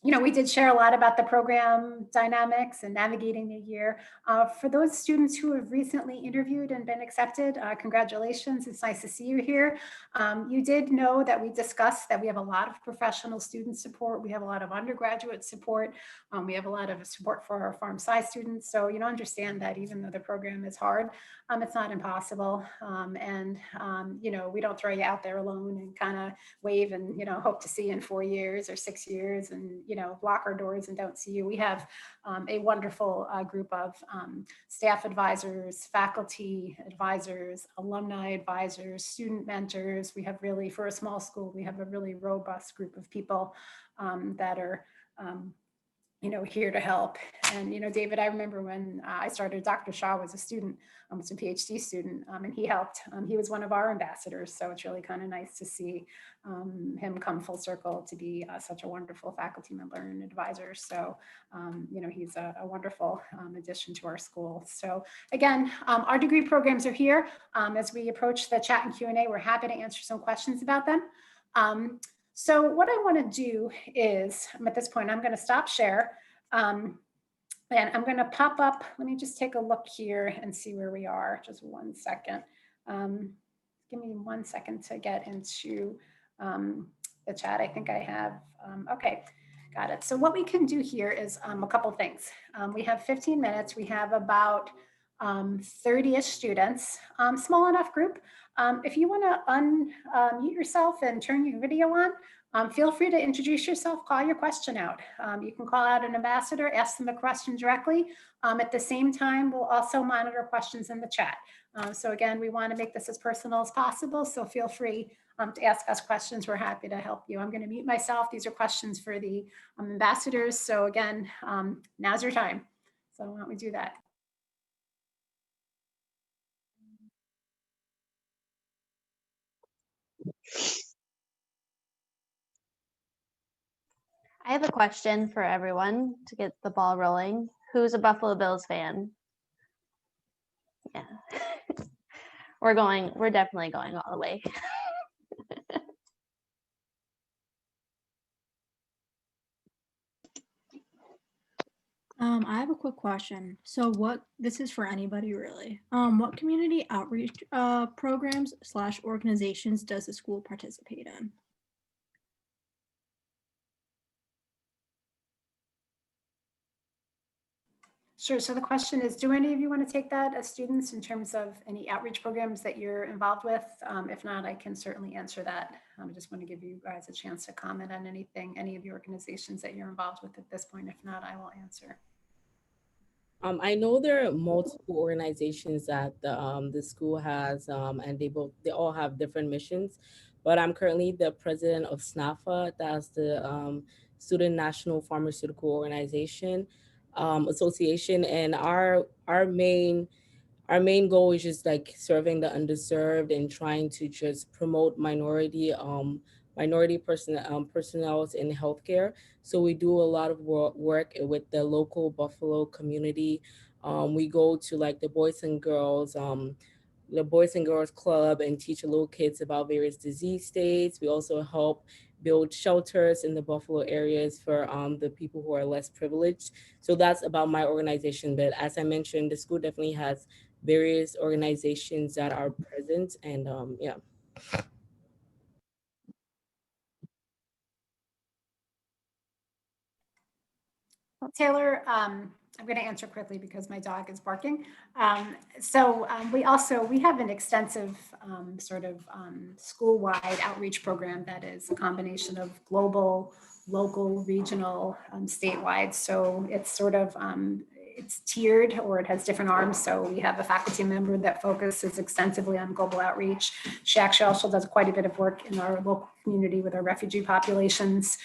Speaker 1: we did share a lot about the program dynamics and navigating the year. For those students who have recently interviewed and been accepted, congratulations. It's nice to see you here. You did know that we discussed that we have a lot of professional student support. We have a lot of undergraduate support. We have a lot of support for our Pharm Sci students. So understand that even though the program is hard, it's not impossible. We don't throw you out there alone and kind of wave and hope to see you in 4 years or 6 years and block our doors and don't see you. We have a wonderful group of staff advisors, faculty advisors, alumni advisors, student mentors. We have really, for a small school, we have a really robust group of people that are here to help. And, David, I remember when I started, Dr. Shaw was a student, was a PhD student, and he helped. He was one of our ambassadors. So it's really kind of nice to see him come full circle to be such a wonderful faculty member and advisor. So, he's a wonderful addition to our school. So again, our degree programs are here. As we approach the chat and Q&A, we're happy to answer some questions about them. So what I want to do is, at this point, I'm going to stop share. And I'm going to pop up. Let me just take a look here and see where we are. Just 1 second. Give me 1 second to get into the chat. I think I have. Okay, got it. So what we can do here is a couple things. We have 15 minutes. We have about 30-ish students, small enough group. If you want to unmute yourself and turn your video on, feel free to introduce yourself, call your question out. You can call out an ambassador, ask them a question directly. At the same time, we'll also monitor questions in the chat. So again, we want to make this as personal as possible, so feel free to ask us questions. We're happy to help you. I'm going to mute myself. These are questions for the ambassadors. So again, now's your time. So why don't we do that?
Speaker 2: I have a question for everyone to get the ball rolling. Who's a Buffalo Bills fan? Yeah. We're definitely going all the way.
Speaker 6: I have a quick question. So this is for anybody really. What community outreach programs / organizations does the school participate in?
Speaker 1: Sure. So the question is, do any of you want to take that as students in terms of any outreach programs that you're involved with? If not, I can certainly answer that. I just want to give you guys a chance to comment on anything, any of the organizations that you're involved with at this point. If not, I will answer.
Speaker 4: I know there are multiple organizations that the school has, and they all have different missions. But I'm currently the president of SNAFA, that's the Student National Pharmaceutical Organization Association, and our main goal is just like serving the underserved and trying to just promote minority personnel in healthcare. So we do a lot of work with the local Buffalo community. We go to like the Boys and Girls Club and teach little kids about various disease states. We also help build shelters in the Buffalo areas for the people who are less privileged. So that's about my organization. But as I mentioned, the school definitely has various organizations that are present, and yeah.
Speaker 1: Taylor, I'm going to answer quickly because my dog is barking. We have an extensive school-wide outreach program that is a combination of global, local, regional, statewide. So it's it's tiered, or it has different arms. So we have a faculty member that focuses extensively on global outreach. She actually also does quite a bit of work in our local community with our refugee populations.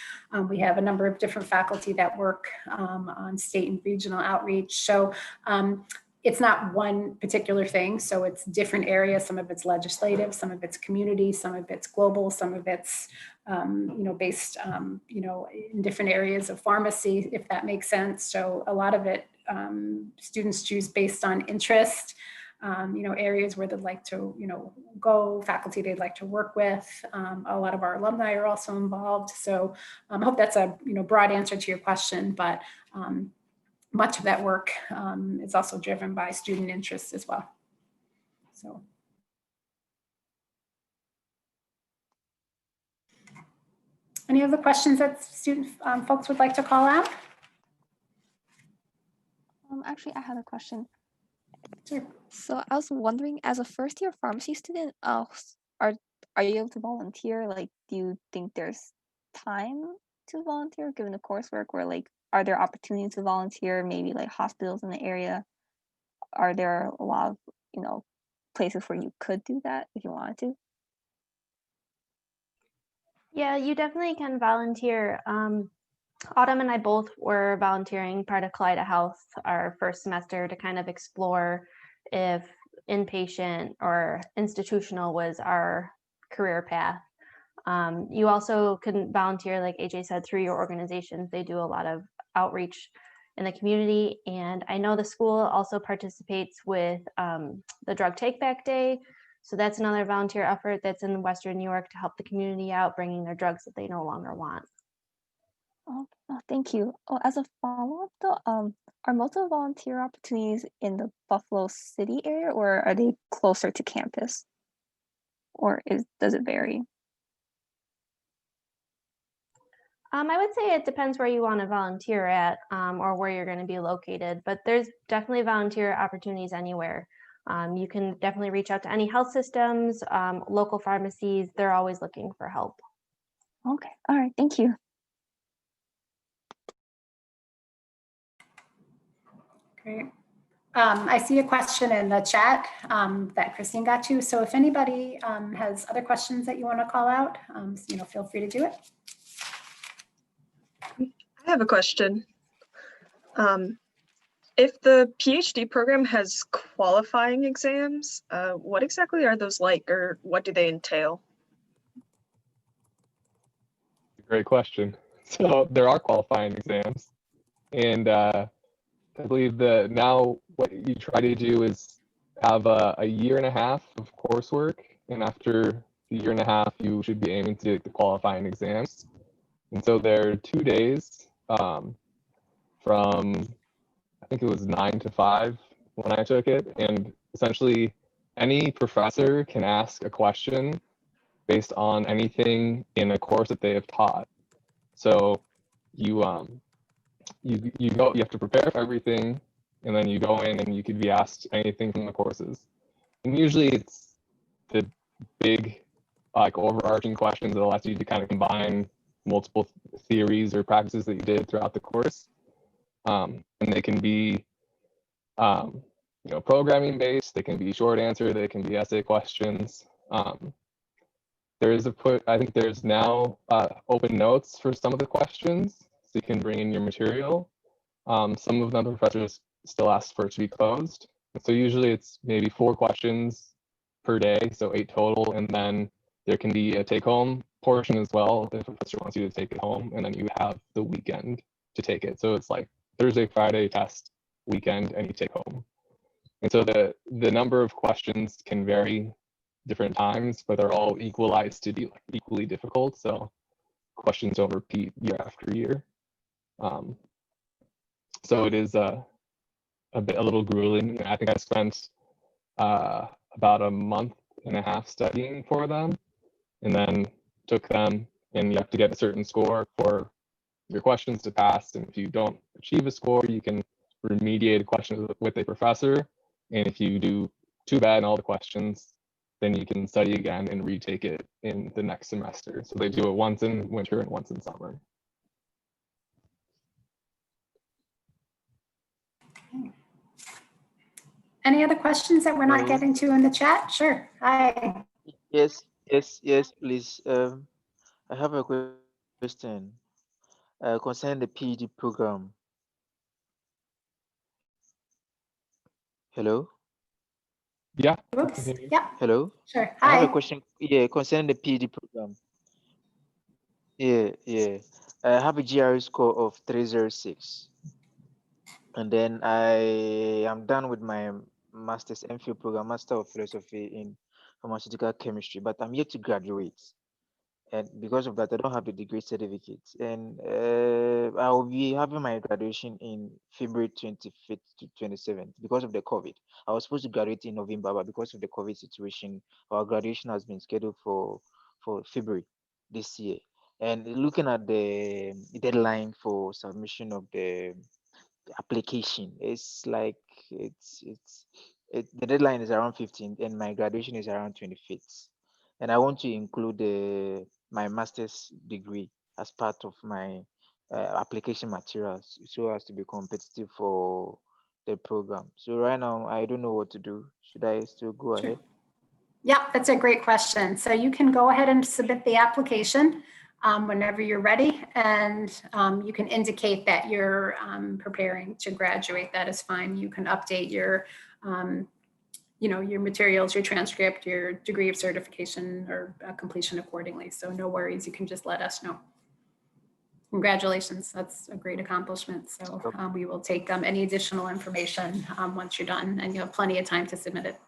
Speaker 1: We have a number of different faculty that work on state and regional outreach. So it's not one particular thing. So it's different areas. Some of it's legislative, some of it's community, some of it's global, some of it's based in different areas of pharmacy, if that makes sense. So a lot of it students choose based on interest, areas where they'd like to, go, faculty they'd like to work with. A lot of our alumni are also involved. So I hope that's a broad answer to your question, but much of that work is also driven by student interest as well. So. Any other questions that student folks would like to call out?
Speaker 7: Actually, I had a question.
Speaker 1: Sure.
Speaker 7: So I was wondering, as a first year pharmacy student, are you able to volunteer? Like, do you think there's time to volunteer given the coursework, or like, are there opportunities to volunteer? Maybe like hospitals in the area. Are there a lot of places where you could do that if you wanted to?
Speaker 2: Yeah, you definitely can volunteer. Autumn and I both were volunteering part of Kaleida Health our first semester to kind of explore if inpatient or institutional was our career path. You also can volunteer, like AJ said, through your organizations. They do a lot of outreach in the community. And I know the school also participates with the Drug Take Back Day. So that's another volunteer effort that's in Western New York to help the community out, bringing their drugs that they no longer want.
Speaker 7: Oh, thank you. Oh, as a follow-up though, are most of the volunteer opportunities in the Buffalo City area, or are they closer to campus? Or does it vary?
Speaker 2: I would say it depends where you want to volunteer at, or where you're going to be located, but there's definitely volunteer opportunities anywhere. You can definitely reach out to any health systems, local pharmacies. They're always looking for help.
Speaker 7: Okay, all right, thank you.
Speaker 1: Great. I see a question in the chat that Christine got to. So if anybody has other questions that you want to call out, feel free to do it.
Speaker 8: I have a question. If the PhD program has qualifying exams, what exactly are those like, or what do they entail?
Speaker 5: Great question. So there are qualifying exams, and I believe that now what you try to do is have a year and a half of coursework, and after the year and a half, you should be aiming to take the qualifying exams. And so there are 2 days from I think it was 9 to 5 when I took it. And essentially, any professor can ask a question based on anything in a course that they have taught. So you have to prepare for everything, and then you go in and you could be asked anything from the courses. And usually it's the big, like, overarching questions that allows you to kind of combine multiple theories or practices that you did throughout the course. And they can be programming based, they can be short answer, they can be essay questions. I think there's now open notes for some of the questions, so you can bring in your material. Some of them professors still ask for it to be closed. So usually it's maybe 4 questions per day, so 8 total, and then there can be a take-home portion as well if a professor wants you to take it home, and then you have the weekend to take it. So it's like Thursday, Friday test, weekend, and you take home. And so the number of questions can vary different times, but they're all equalized to be like equally difficult. So questions don't repeat year after year. So it is a little grueling. I think I spent about a month and a half studying for them, and then took them, and you have to get a certain score for your questions to pass. And if you don't achieve a score, you can remediate a question with a professor. And if you do too bad in all the questions, then you can study again and retake it in the next semester. So they do it once in winter and once in summer.
Speaker 1: Any other questions that we're not getting to in the chat? Sure. Hi.
Speaker 9: Yes, please. I have a question concerning the PhD program. Hello?
Speaker 5: Yeah.
Speaker 1: Oops. Yeah.
Speaker 9: Hello?
Speaker 1: Sure.
Speaker 9: I have a
Speaker 1: Hi.
Speaker 9: question, concerning the PhD program. Yeah. I have a GRE score of 306. And then I am done with my master's MPhil program, Master of Philosophy in Pharmaceutical Chemistry, but I'm yet to graduate. And because of that, I don't have the degree certificate. And I will be having my graduation in February 25th to 27th because of the COVID. I was supposed to graduate in November, but because of the COVID situation, our graduation has been scheduled for February this year. And looking at the deadline for submission of the application, it's like the deadline is around 15th and my graduation is around 25th. And I want to include my master's degree as part of my application materials so as to be competitive for the program. So right now, I don't know what to do. Should I still go ahead?
Speaker 1: Yeah, that's a great question. So you can go ahead and submit the application whenever you're ready, and you can indicate that you're preparing to graduate. That is fine. You can update your your materials, your transcript, your degree of certification or completion accordingly. So no worries, you can just let us know. Congratulations, that's a great accomplishment. So we will take any additional information once you're done, and you have plenty of time to submit it.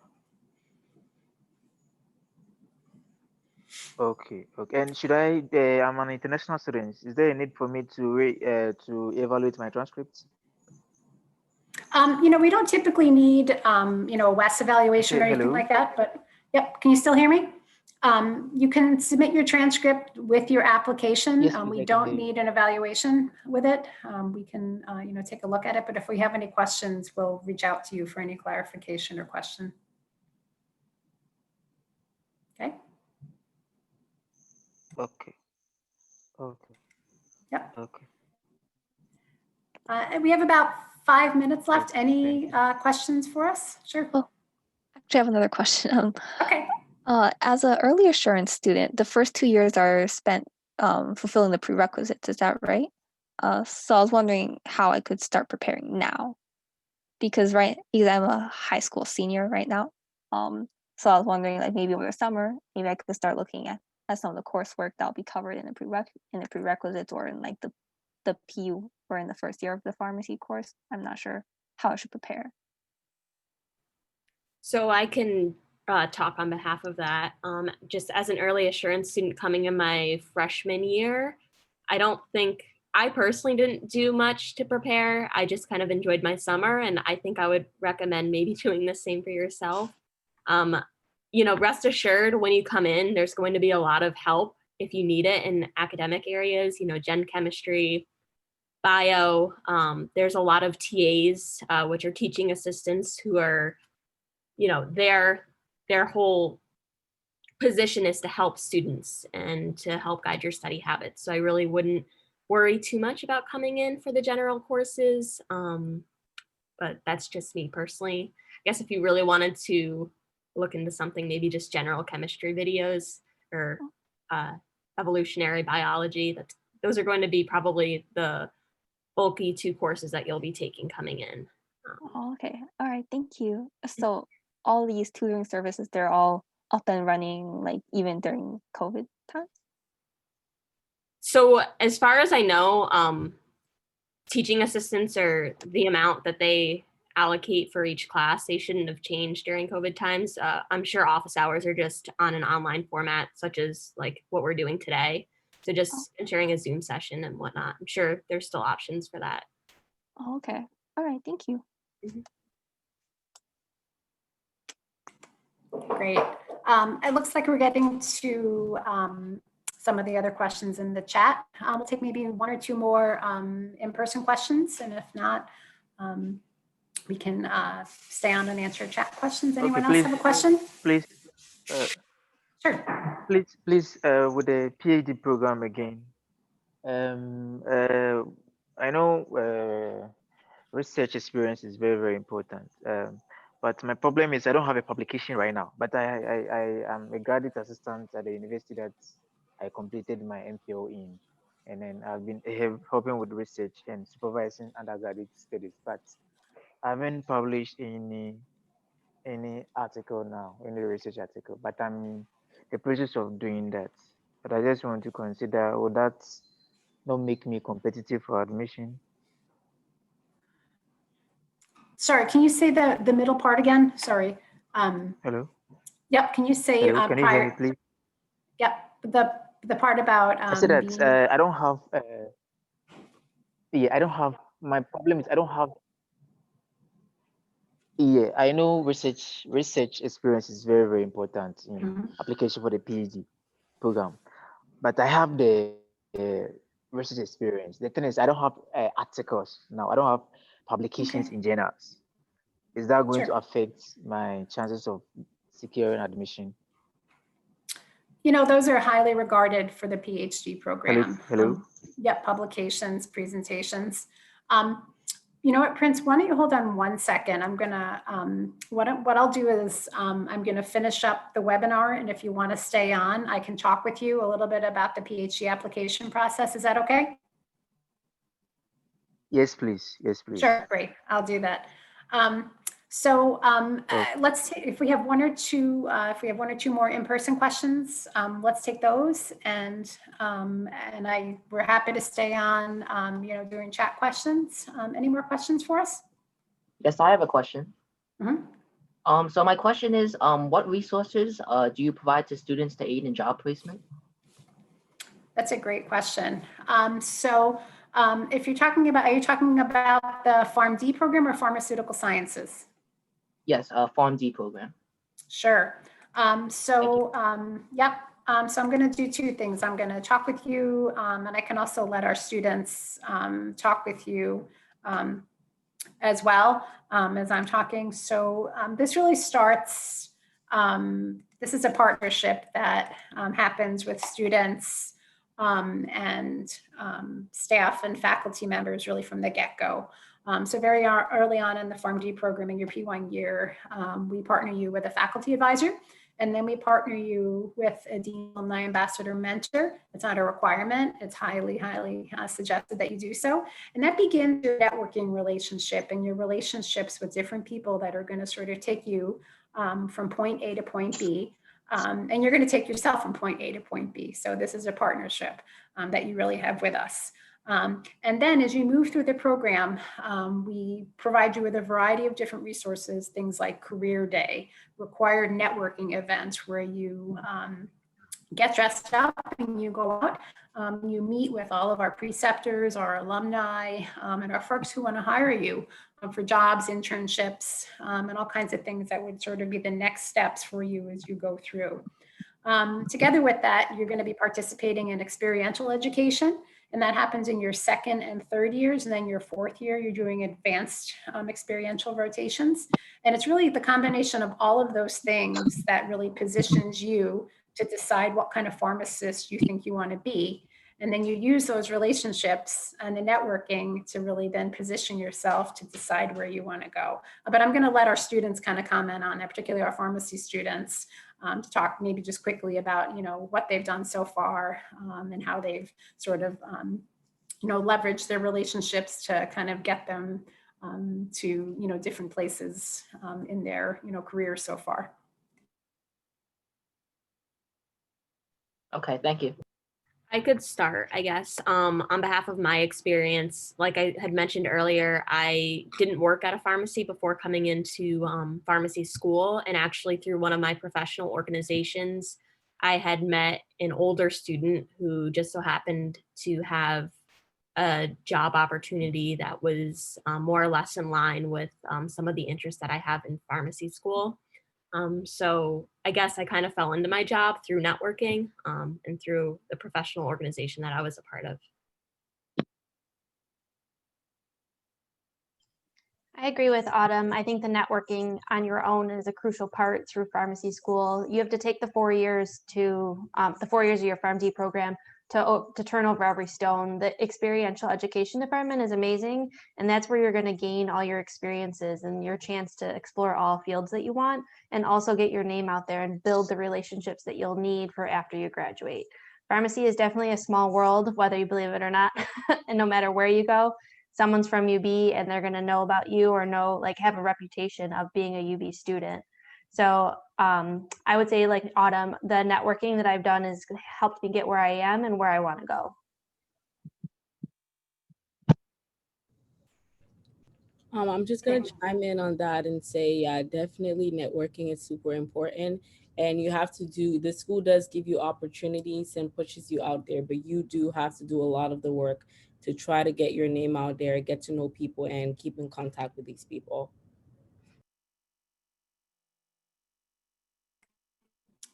Speaker 9: Okay. And should I'm an international student. Is there a need for me to evaluate my transcripts?
Speaker 1: We don't typically need, a WES evaluation or anything
Speaker 9: Hello?
Speaker 1: like that, but yep. Can you still hear me? You can submit your transcript with your application.
Speaker 9: Yes, please,
Speaker 1: We don't need an evaluation with it. We can, take a look at it, but if we have any questions, we'll reach out to you for any clarification or question. Okay.
Speaker 9: Okay.
Speaker 1: Yep.
Speaker 9: Okay.
Speaker 1: We have about 5 minutes left. Any questions for us? Sure.
Speaker 7: Oh, actually, I have another question.
Speaker 1: Okay.
Speaker 7: As an early assurance student, the first 2 years are spent fulfilling the prerequisites. Is that right? So I was wondering how I could start preparing now, because I'm a high school senior right now. So I was wondering, like, maybe over the summer, maybe I could start looking at some of the coursework that will be covered in the prerequisites or in like the PU or in the first year of the pharmacy course. I'm not sure how I should prepare.
Speaker 3: So I can talk on behalf of that. Just as an early assurance student coming in my freshman year, I don't think I personally didn't do much to prepare. I just kind of enjoyed my summer, and I think I would recommend maybe doing the same for yourself. Rest assured, when you come in, there's going to be a lot of help if you need it in academic areas, gen chemistry, bio. There's a lot of TAs, which are teaching assistants, who are, their whole position is to help students and to help guide your study habits. So I really wouldn't worry too much about coming in for the general courses. But that's just me personally. I guess if you really wanted to look into something, maybe just general chemistry videos or evolutionary biology, those are going to be probably the bulky 2 courses that you'll be taking coming in.
Speaker 7: Oh, okay. All right. Thank you. So all these tutoring services, they're all up and running, like even during COVID times?
Speaker 3: So as far as I know, teaching assistants, or the amount that they allocate for each class, they shouldn't have changed during COVID times. I'm sure office hours are just on an online format, such as like what we're doing today. So just entering a Zoom session and whatnot. I'm sure there's still options for that.
Speaker 7: Oh, okay. All right. Thank you.
Speaker 1: Great. It looks like we're getting to some of the other questions in the chat. We'll take maybe 1 or 2 more in-person questions, and if not, we can stay on and answer chat questions. Anyone else have a question?
Speaker 9: Please,
Speaker 1: Sure.
Speaker 9: please, with the PhD program again. I know research experience is very, very important. But my problem is I don't have a publication right now. But I am a graduate assistant at the university that I completed my MPO in, and then I've been helping with research and supervising undergraduate studies. But I haven't published any article now, any research article. But I'm in the process of doing that. But I just want to consider, would that not make me competitive for admission?
Speaker 1: Sorry, can you say the middle part again? Sorry.
Speaker 9: Hello?
Speaker 1: Yep, can you say
Speaker 9: Hello, can you hear me,
Speaker 1: prior?
Speaker 9: please?
Speaker 1: Yep, the part about
Speaker 9: I said that
Speaker 1: being,
Speaker 9: I don't have, I don't have, my problem is I don't have, I know research experience is very, very important in application for the PhD program, but I have the research experience. The thing is, I don't have articles now. I don't have publications in journals. Is that going to affect my chances of securing admission?
Speaker 1: those are highly regarded for the PhD program.
Speaker 9: Hello?
Speaker 1: Publications, presentations. You know what, Prince, why don't you hold on 1 second? I'm gonna, what I'll do is I'm gonna finish up the webinar, and if you wanna stay on, I can talk with you a little bit about the PhD application process. Is that okay?
Speaker 9: Yes, please. Yes, please.
Speaker 1: Sure, great, I'll do that. Let's take, if we have 1 or 2, more in-person questions, let's take those, and we're happy to stay on, during chat questions. Any more questions for us?
Speaker 10: Yes, I have a question. So my question is, what resources do you provide to students to aid in job placement?
Speaker 1: That's a great question. If you're talking about, are you talking about the PharmD program or pharmaceutical sciences?
Speaker 10: Yes, PharmD program.
Speaker 1: Sure. So I'm going to do 2 things. I'm going to talk with you, and I can also let our students talk with you as well as I'm talking. So this really starts, this is a partnership that happens with students and staff and faculty members really from the get-go. So very early on in the PharmD program in your P1 year, we partner you with a faculty advisor, and then we partner you with a dean alumni ambassador mentor. It's not a requirement. It's highly, highly suggested that you do so. And that begins your networking relationship and your relationships with different people that are going to sort of take you from point A to point B. And you're going to take yourself from point A to point B. So this is a partnership that you really have with us. And then as you move through the program, we provide you with a variety of different resources, things like career day, required networking events where you get dressed up and you go out. You meet with all of our preceptors, our alumni, and our folks who want to hire you for jobs, internships, and all kinds of things that would sort of be the next steps for you as you go through. Together with that, you're going to be participating in experiential education, and that happens in your second and third years. And then your fourth year, you're doing advanced experiential rotations. And it's really the combination of all of those things that really positions you to decide what kind of pharmacist you think you want to be. And then you use those relationships and the networking to really then position yourself to decide where you want to go. But I'm going to let our students kind of comment on that, particularly our pharmacy students, to talk maybe just quickly about, what they've done so far and how they've sort of, leveraged their relationships to kind of get them to, different places in their, career so far.
Speaker 10: Okay, thank you.
Speaker 3: I could start, I guess. On behalf of my experience, like I had mentioned earlier, I didn't work at a pharmacy before coming into pharmacy school. And actually through one of my professional organizations, I had met an older student who just so happened to have a job opportunity that was more or less in line with some of the interests that I have in pharmacy school. So I guess I kind of fell into my job through networking and through the professional organization that I was a part of.
Speaker 2: I agree with Autumn. I think the networking on your own is a crucial part through pharmacy school. You have to take the 4 years to the 4 years of your PharmD program to turn over every stone. The experiential education department is amazing, and that's where you're going to gain all your experiences and your chance to explore all fields that you want, and also get your name out there and build the relationships that you'll need for after you graduate. Pharmacy is definitely a small world, whether you believe it or not, and no matter where you go, someone's from UB and they're going to know about you or have a reputation of being a UB student. So I would say, like Autumn, the networking that I've done has helped me get where I am and where I want to go.
Speaker 4: I'm just going to chime in on that and say, yeah, definitely networking is super important. And you have to the school does give you opportunities and pushes you out there, but you do have to do a lot of the work to try to get your name out there, get to know people, and keep in contact with these people.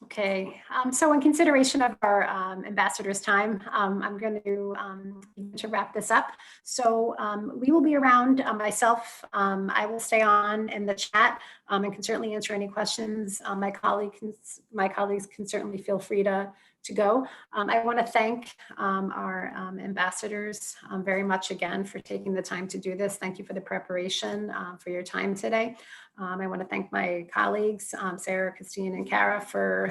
Speaker 1: Okay, so in consideration of our ambassador's time, I'm going to wrap this up. So we will be around, myself, I will stay on in the chat and can certainly answer any questions. My colleagues can certainly feel free to go. I want to thank our ambassadors very much again for taking the time to do this. Thank you for the preparation, for your time today. I want to thank my colleagues, Sarah, Christine, and Kara, for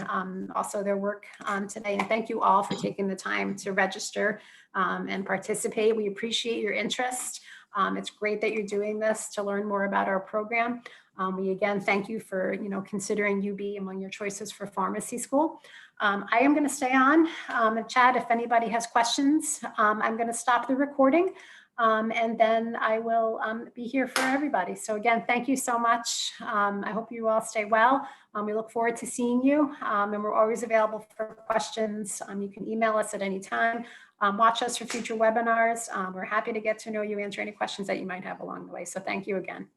Speaker 1: also their work today. And thank you all for taking the time to register and participate. We appreciate your interest. It's great that you're doing this to learn more about our program. We again thank you for considering UB among your choices for pharmacy school. I am going to stay on and chat if anybody has questions. I'm going to stop the recording. And then I will be here for everybody. So again, thank you so much. I hope you all stay well. We look forward to seeing you, and we're always available for questions. You can email us at any time. Watch us for future webinars. We're happy to get to know you, answer any questions that you might have along the way. So thank you again.